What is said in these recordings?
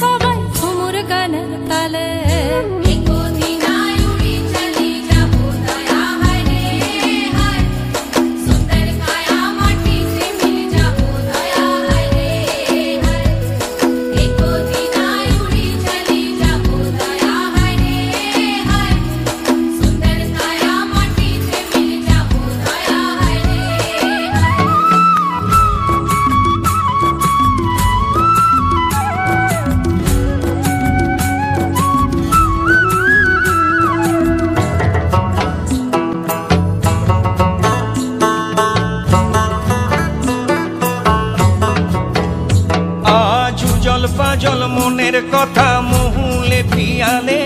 সবাই ঝুমুর গানের তালে। পাজল মনের কথা মহুলে পিয়ালে,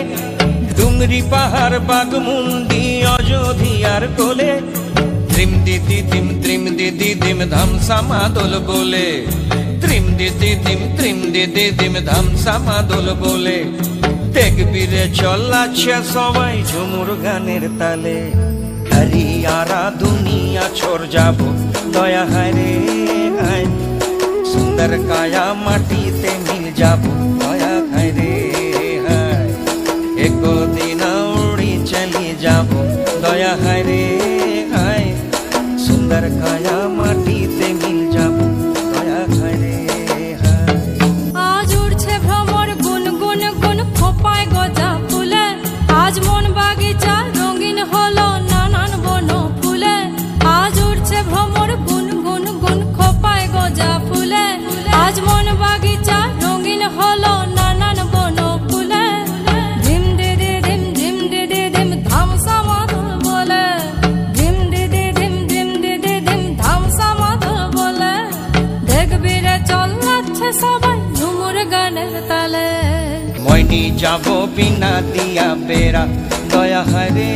ডুংরি পাহাড় বাগমুন্ডি অযোধিয়ার কোলে, ত্রিম দিদি দিম ধামসা মাদল বলে, ত্রিম দিদি দিম ধামসা মাদল বলে, দেখবি রে চলাচ্ছে সবাই ঝুমুর গানের তালে। হরিয়ারা দুনিয়া ছোড় যাব দয়া হায় রে হায়, সুন্দর কায়া মাটিতে মিল যাব দয়া হায় রে হায়, একদিন উড়ি চলি যাব দয়া হায় রে হায়, সুন্দর কায়া মাটিতে মিল যাব দয়া হায় রে হায়। আজ উড়ছে ভ্রমর গুন গুন গুন খোপায় গজা ফুলে, আজ মন বাগিচা রঙিন হলো নানান বন ফুলে। আজ উড়ছে ভ্রমর গুন গুন গুন খোপায় গজা ফুলে, আজ মন বাগিচা রঙিন হলো নানান বন ফুলে। ধিম দিদি ধিম ধামসা মাদল বলে, ধিম দিদি ধিম ধামসা মাদল বলে, দেখবি রে চলাচ্ছে সবাই ঝুমুর গানের তালে। মইনি যাব বিনা দিয়া বেড়া দয়া হায় রে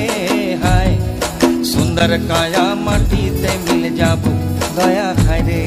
হায়, সুন্দর কায়া মাটিতে মিল যাব দয়া হায় রে